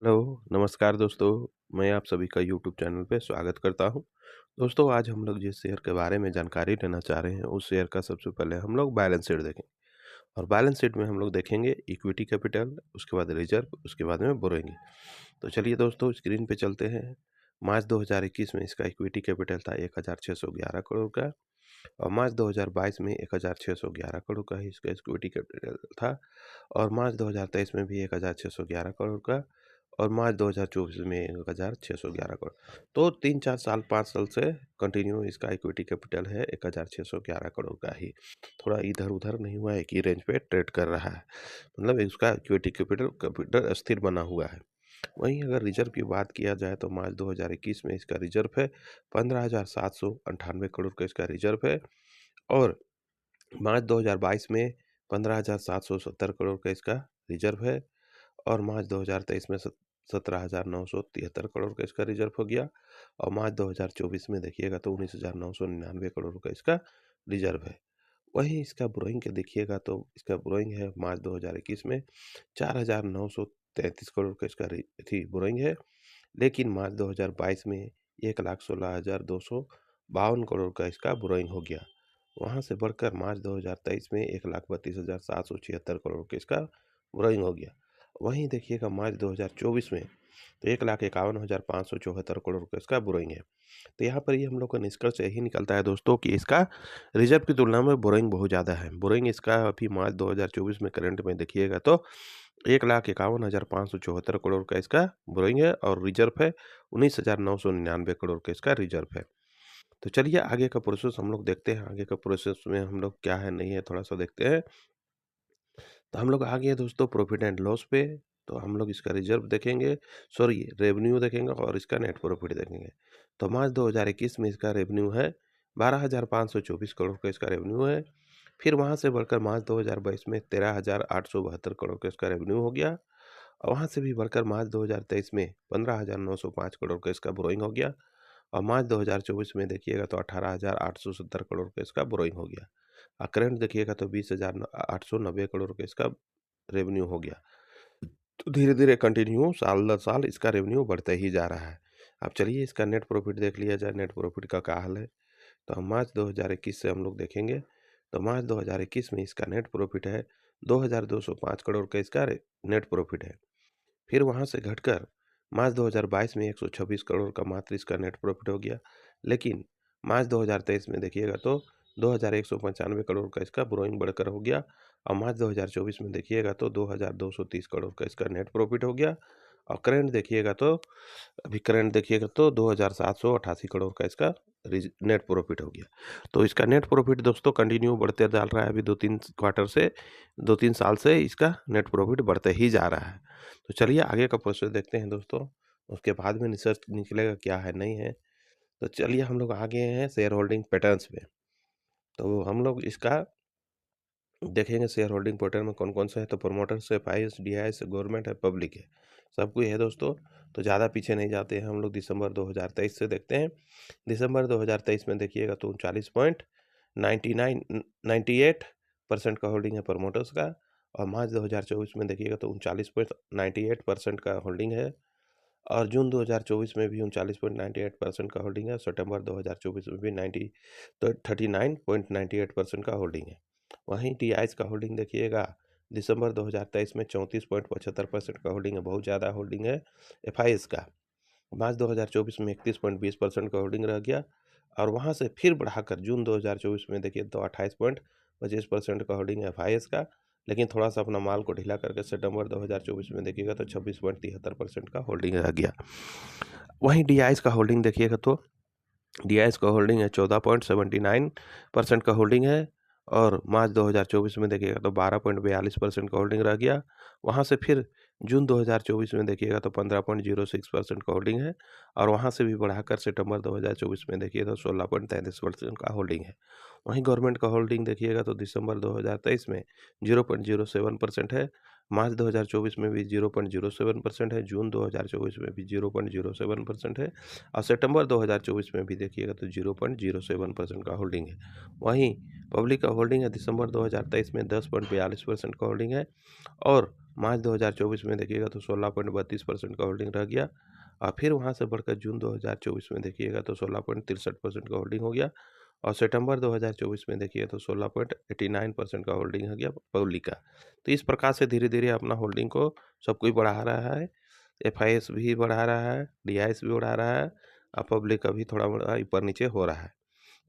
Hello, नमस्कार दोस्तों। मैं आप सभी का यूट्यूब चैनल पे स्वागत करता हूँ। दोस्तों, आज हम लोग जिस शेयर के बारे में जानकारी लेना चाह रहे हैं, उस शेयर का सबसे पहले हम लोग बैलेंस शीट देखेंगे। और बैलेंस शीट में हम लोग देखेंगे इक्विटी कैपिटल, उसके बाद रिजर्व, उसके बाद में बोरोइंग। तो चलिए दोस्तों, स्क्रीन पे चलते हैं। मार्च 2021 में इसका इक्विटी कैपिटल था 1611 करोड़ का, और मार्च 2022 में 1611 करोड़ का ही इसका इक्विटी कैपिटल था। और मार्च 2023 में भी 1611 करोड़ का, और मार्च 2024 में 1611 करोड़। तो 3-4 साल 5 साल से कंटिन्यू इसका इक्विटी कैपिटल है 1611 करोड़ का ही। थोड़ा इधर उधर नहीं हुआ है, एक ही रेंज पे ट्रेड कर रहा है। मतलब इसका इक्विटी कैपिटल कैपिटल स्थिर बना हुआ है। वहीं अगर रिजर्व की बात किया जाए तो मार्च 2021 में इसका रिजर्व है 15,798 करोड़ का इसका रिजर्व है। और मार्च 2022 में 15,770 करोड़ का इसका रिजर्व है। और मार्च 2023 में 17,973 करोड़ का इसका रिजर्व हो गया। और मार्च 2024 में देखिएगा तो 19,999 करोड़ का इसका रिजर्व है। वहीं इसका बोरोइंग के देखिएगा तो इसका बोरोइंग है मार्च 2021 में 4,933 करोड़ का इसका थी बोरोइंग है। लेकिन मार्च 2022 में 1,16,252 करोड़ का इसका बोरोइंग हो गया। वहां से बढ़कर मार्च 2023 में 1,32,776 करोड़ का इसका बोरोइंग हो गया। वहीं देखिएगा मार्च 2024 में तो 1,51,574 करोड़ का इसका बोरोइंग है। तो यहाँ पर ये हम लोग का निष्कर्ष यही निकलता है दोस्तों कि इसका रिजर्व की तुलना में बोरोइंग बहुत ज़्यादा है। बोरोइंग इसका अभी मार्च 2024 में करंट में देखिएगा तो 1,51,574 करोड़ का इसका बोरोइंग है, और रिजर्व है 19,999 करोड़ का इसका रिजर्व है। तो चलिए आगे का प्रोसेस हम लोग देखते हैं। आगे का प्रोसेस में हम लोग क्या है नहीं है थोड़ा सा देखते हैं। तो हम लोग आ गए दोस्तों प्रॉफिट एंड लॉस पे। तो हम लोग इसका रिजर्व देखेंगे, सॉरी रेवेन्यू देखेंगे, और इसका नेट प्रॉफिट देखेंगे। तो मार्च 2021 में इसका रेवेन्यू है 12,524 करोड़ का इसका रेवेन्यू है। फिर वहाँ से बढ़कर मार्च 2022 में 13,872 करोड़ का इसका रेवेन्यू हो गया। और वहाँ से भी बढ़कर मार्च 2023 में 15,905 करोड़ का इसका बोरोइंग हो गया। और मार्च 2024 में देखिएगा तो 18,870 करोड़ का इसका बोरोइंग हो गया। और करंट देखिएगा तो 20,890 करोड़ का इसका रेवेन्यू हो गया। तो धीरे धीरे कंटिन्यू साल दर साल इसका रेवेन्यू बढ़ते ही जा रहा है। अब चलिए इसका नेट प्रॉफिट देख लिया जाए, नेट प्रॉफिट का क्या हाल है। तो हम मार्च 2021 से हम लोग देखेंगे। तो मार्च 2021 में इसका नेट प्रॉफिट है 2,205 करोड़ का इसका नेट प्रॉफिट है। फिर वहाँ से घटकर मार्च 2022 में 126 करोड़ का मात्र इसका नेट प्रॉफिट हो गया। लेकिन मार्च 2023 में देखिएगा तो 2,195 करोड़ का इसका बोरोइंग बढ़कर हो गया। और मार्च 2024 में देखिएगा तो 2,230 करोड़ का इसका नेट प्रॉफिट हो गया। और करंट देखिएगा तो अभी करंट देखिएगा तो 2,788 करोड़ का इसका नेट प्रॉफिट हो गया। तो इसका नेट प्रॉफिट दोस्तों कंटिन्यू बढ़ते जा रहा है। अभी 2-3 क्वार्टर से 2-3 साल से इसका नेट प्रॉफिट बढ़ते ही जा रहा है। तो चलिए आगे का प्रोसेस देखते हैं दोस्तों। उसके बाद में रिसर्च निकलेगा क्या है नहीं है। तो चलिए हम लोग आ गए हैं शेयर होल्डिंग पैटर्न्स पे। तो हम लोग इसका देखेंगे शेयर होल्डिंग पैटर्न में कौन कौन सा है। तो प्रोमोटर्स है, एफआईएस, डीआईएस, गवर्नमेंट है, पब्लिक है, सब कोई है दोस्तों। तो ज़्यादा पीछे नहीं जाते हैं हम लोग, दिसंबर 2023 से देखते हैं। दिसंबर 2023 में देखिएगा तो 39.98% का होल्डिंग है प्रमोटर्स का। और मार्च 2024 में देखिएगा तो 39.98% का होल्डिंग है। और जून 2024 में भी 39.98% का होल्डिंग है। सितंबर 2024 में भी 39.98% का होल्डिंग है। वहीं टीआईएस का होल्डिंग देखिएगा दिसंबर 2023 में 34.75% का होल्डिंग है, बहुत ज़्यादा होल्डिंग है। एफआईएस का मार्च 2024 में 31.20% का होल्डिंग रह गया। और वहाँ से फिर बढ़ाकर जून 2024 में देखिए तो 28.25% का होल्डिंग है एफआईएस का। लेकिन थोड़ा सा अपना माल को ढीला करके सितंबर 2024 में देखिएगा तो 26.73% का होल्डिंग रह गया। वहीं डीआईएस का होल्डिंग देखिएगा तो डीआईएस का होल्डिंग है 14.79% का होल्डिंग है। और मार्च 2024 में देखिएगा तो 12.42% का होल्डिंग रह गया। वहाँ से फिर जून 2024 में देखिएगा तो 15.06% का होल्डिंग है। और वहाँ से भी बढ़ाकर सितंबर 2024 में देखिए तो 16.33% का होल्डिंग है। वहीं गवर्नमेंट का होल्डिंग देखिएगा तो दिसंबर 2023 में 0.07% है। मार्च 2024 में भी 0.07% है। जून 2024 में भी 0.07% है। और सितंबर 2024 में भी देखिएगा तो 0.07% का होल्डिंग है। वहीं पब्लिक का होल्डिंग है दिसंबर 2023 में 10.42% का होल्डिंग है। और मार्च 2024 में देखिएगा तो 16.32% का होल्डिंग रह गया, और फिर वहाँ से बढ़कर जून 2024 में देखिएगा तो 16.63% का होल्डिंग हो गया, और सितंबर 2024 में देखिए तो 16.89% का होल्डिंग हो गया पब्लिक का। तो इस प्रकार से धीरे-धीरे अपना होल्डिंग को सब कोई बढ़ा रहा है, एफआईएस भी बढ़ा रहा है, डीआईएस भी बढ़ा रहा है, और पब्लिक का भी थोड़ा-मोड़ा ऊपर-नीचे हो रहा है।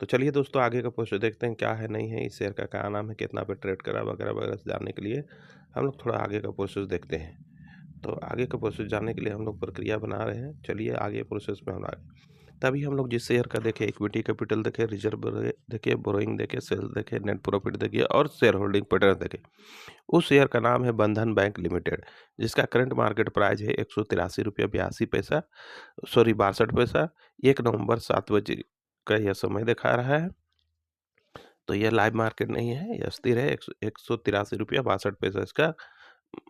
तो चलिए दोस्तों, आगे का प्रोसेस देखते हैं क्या है, नहीं है, इस शेयर का क्या नाम है, कितना पे ट्रेड करा वगैरह-वगैरह जानने के लिए हम लोग थोड़ा आगे का प्रोसेस देखते हैं। तो आगे का प्रोसेस जानने के लिए हम लोग प्रक्रिया बना रहे हैं। चलिए आगे प्रोसेस में हम आगे तभी हम लोग जिस शेयर का देखें, इक्विटी कैपिटल देखें, रिजर्व देखें, बोरोइंग देखें, सेल्स देखें, नेट प्रॉफिट देखिए और शेयर होल्डिंग पैटर्न देखें। उस शेयर का नाम है बंधन बैंक लिमिटेड, जिसका करंट मार्केट प्राइस है 183 रुपया 82 पैसा, सॉरी 62 पैसा। 1 नवंबर 7 बजे का यह समय दिखा रहा है। तो यह लाइव मार्केट नहीं है, यह स्थिर है। 183 रुपया 62 पैसा इसका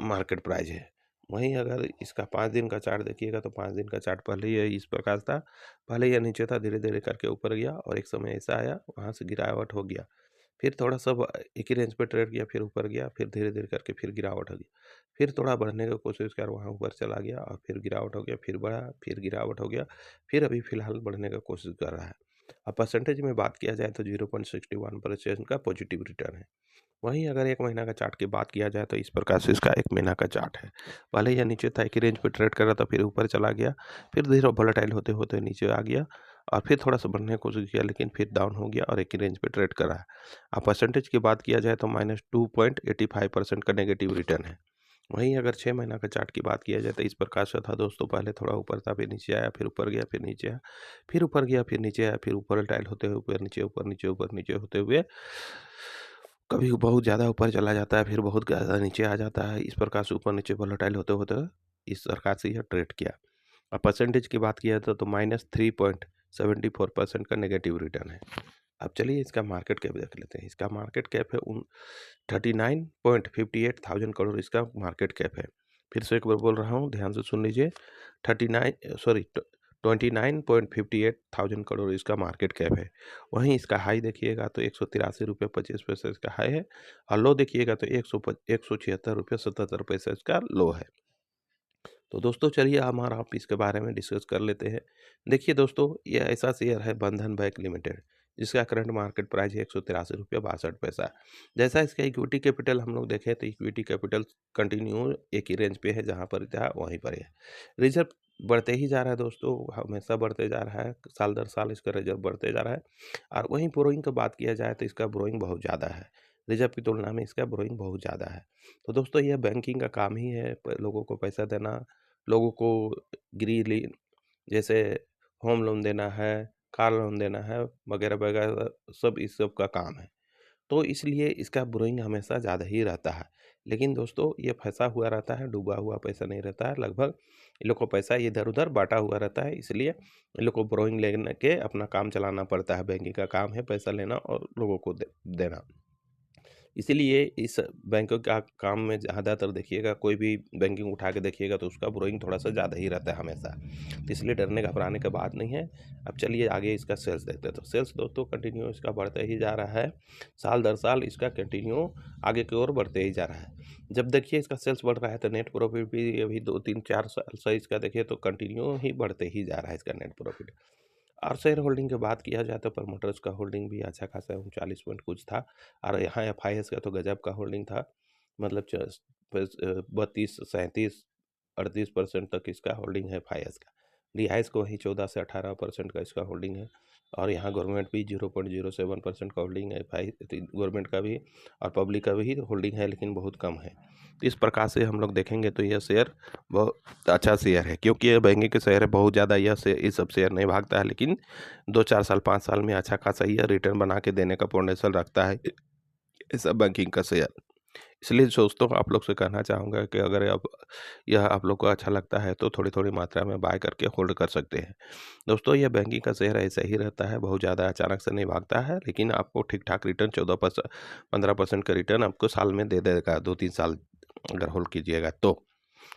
मार्केट प्राइस है। वहीं अगर इसका 5 दिन का चार्ट देखिएगा तो 5 दिन का चार्ट पहले ये इस प्रकार था। पहले यह नीचे था, धीरे-धीरे करके ऊपर गया और एक समय ऐसा आया, वहाँ से गिरावट हो गया। फिर थोड़ा सा एक ही रेंज पे ट्रेड किया, फिर ऊपर गया, फिर धीरे-धीरे करके फिर गिरावट हो गई। फिर थोड़ा बढ़ने की कोशिश किया, वहाँ ऊपर चला गया और फिर गिरावट हो गया, फिर बढ़ा, फिर गिरावट हो गया, फिर अभी फिलहाल बढ़ने का कोशिश कर रहा है। अब परसेंटेज में बात किया जाए तो 0.61% का पॉजिटिव रिटर्न है। वहीं अगर 1 महीना का चार्ट की बात किया जाए तो इस प्रकार से इसका 1 महीना का चार्ट है। पहले यह नीचे था, एक ही रेंज पे ट्रेड कर रहा था, फिर ऊपर चला गया, फिर धीरे वोलेटाइल होते-होते नीचे आ गया और फिर थोड़ा-सा बढ़ने की कोशिश किया, लेकिन फिर डाउन हो गया और एक ही रेंज पे ट्रेड कर रहा है। अब परसेंटेज की बात किया जाए तो -2.85% का नेगेटिव रिटर्न है। वहीं अगर 6 महीना का चार्ट की बात किया जाए तो इस प्रकार से था दोस्तों, पहले थोड़ा ऊपर था, फिर नीचे आया, फिर ऊपर गया, फिर नीचे आया, फिर ऊपर गया, फिर नीचे आया, फिर वोलेटाइल होते हुए ऊपर नीचे, ऊपर नीचे, ऊपर नीचे होते हुए कभी बहुत ज़्यादा ऊपर चला जाता है, फिर बहुत ज़्यादा नीचे आ जाता है। इस प्रकार से ऊपर-नीचे वोलेटाइल होते-होते इस प्रकार से यह ट्रेड किया। अब परसेंटेज की बात किया तो -3.74% का नेगेटिव रिटर्न है। अब चलिए इसका मार्केट कैप देख लेते हैं। इसका मार्केट कैप है 39.58 थाउज़ेंड करोड़ इसका मार्केट कैप है। फिर से एक बार बोल रहा हूँ, ध्यान से सुन लीजिए। 29.58 थाउज़ेंड करोड़ इसका मार्केट कैप है। वहीं इसका हाई देखिएगा तो 183 रुपये 25 पैसे इसका हाई है, और लो देखिएगा तो 176 रुपये 77 पैसे इसका लो है। तो दोस्तों चलिए हमारा आप इसके बारे में डिस्कस कर लेते हैं। देखिए दोस्तों, ये ऐसा शेयर है बंधन बैंक लिमिटेड, जिसका करंट मार्केट प्राइस है 183 रुपया 62 पैसा। जैसा इसका इक्विटी कैपिटल हम लोग देखें तो इक्विटी कैपिटल कंटिन्यू एक ही रेंज पे है, जहाँ पर था वहीं पर है। रिजर्व बढ़ते ही जा रहा है दोस्तों, हमेशा बढ़ते जा रहा है, साल दर साल इसका रिजर्व बढ़ते जा रहा है। और वहीं बोरोइंग की बात किया जाए तो इसका बोरोइंग बहुत ज़्यादा है, रिजर्व की तुलना में इसका बोरोइंग बहुत ज़्यादा है। तो दोस्तों यह बैंकिंग का काम ही है, लोगों को पैसा देना, लोगों को गृह जैसे होम लोन देना है, कार लोन देना है, वगैरह-वगैरह, सब इस सब का काम है। तो इसलिए इसका बोरोइंग हमेशा ज़्यादा ही रहता है। लेकिन दोस्तों ये फँसा हुआ रहता है, डूबा हुआ पैसा नहीं रहता है, लगभग इन लोग को पैसा इधर-उधर बाँटा हुआ रहता है, इसलिए इन लोग को बोरोइंग लेने के अपना काम चलाना पड़ता है। बैंकिंग का काम है पैसा लेना और लोगों को देना। इसीलिए इस बैंकों का काम में ज़्यादातर देखिएगा, कोई भी बैंकिंग उठा के देखिएगा तो उसका बोरोइंग थोड़ा-सा ज़्यादा ही रहता है हमेशा। तो इसलिए डरने घबराने की बात नहीं है। अब चलिए आगे इसका सेल्स देखते हैं। तो सेल्स दोस्तों कंटिन्यू इसका बढ़ता ही जा रहा है। साल दर साल इसका कंटिन्यू आगे की ओर बढ़ते ही जा रहा है। जब देखिए इसका सेल्स बढ़ रहा है तो नेट प्रॉफिट भी अभी 2-3-4 साल से इसका देखिए तो कंटिन्यू ही बढ़ते ही जा रहा है इसका नेट प्रॉफिट। और शेयर होल्डिंग की बात किया जाए तो प्रमोटर्स का होल्डिंग भी अच्छा खासा 39 पॉइंट कुछ था, और यहाँ एफआईएस का तो गजब का होल्डिंग था, मतलब 32, 37, 38% तक इसका होल्डिंग है एफआईएस का। डीआईएस को वहीं 14 से 18% का इसका होल्डिंग है, और यहाँ गवर्नमेंट भी 0.07% का होल्डिंग है, गवर्नमेंट का भी और पब्लिक का भी होल्डिंग है, लेकिन बहुत कम है। तो इस प्रकार से हम लोग देखेंगे तो यह शेयर बहुत अच्छा शेयर है, क्योंकि यह बैंकिंग के शेयर है, बहुत ज़्यादा यह से ये सब शेयर नहीं भागता है, लेकिन 2-4 साल 5 साल में अच्छा खासा यह रिटर्न बना के देने का पोटेंशियल रखता है ऐसा बैंकिंग का शेयर। इसलिए दोस्तों आप लोग से कहना चाहूँगा कि अगर आप यह आप लोग को अच्छा लगता है तो थोड़ी-थोड़ी मात्रा में बाय करके होल्ड कर सकते हैं। दोस्तों यह बैंकिंग का शेयर ऐसा ही रहता है, बहुत ज़्यादा अचानक से नहीं भागता है, लेकिन आपको ठीक-ठाक रिटर्न 14% 15% का रिटर्न आपको साल में दे देगा, 2-3 साल अगर होल्ड कीजिएगा तो।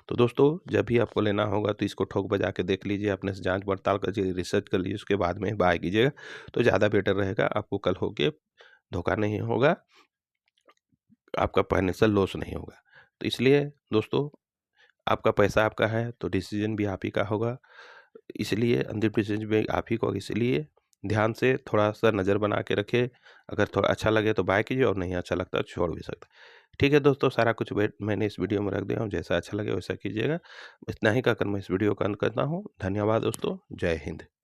तो दोस्तों जब भी आपको लेना होगा तो इसको ठोक बजा के देख लीजिए, अपने से जाँच पड़ताल करिए, रिसर्च कर लीजिए, उसके बाद में बाय कीजिएगा तो ज़्यादा बेटर रहेगा। आपको कल हो के धोखा नहीं होगा, आपका फाइनेंशियल लॉस नहीं होगा। तो इसलिए दोस्तों, आपका पैसा आपका है, तो डिसीज़न भी आप ही का होगा। इसलिए अंतिम डिसीज़न भी आप ही को होगा, इसलिए ध्यान से थोड़ा-सा नज़र बना के रखिए। अगर थोड़ा अच्छा लगे तो बाय कीजिए और नहीं अच्छा लगता तो छोड़ भी सकते हैं। ठीक है दोस्तों, सारा कुछ मैंने इस वीडियो में रख दिया हूँ, जैसा अच्छा लगे वैसा कीजिएगा। इतना ही कहकर मैं इस वीडियो का अंत करता हूँ। धन्यवाद दोस्तों, जय हिंद।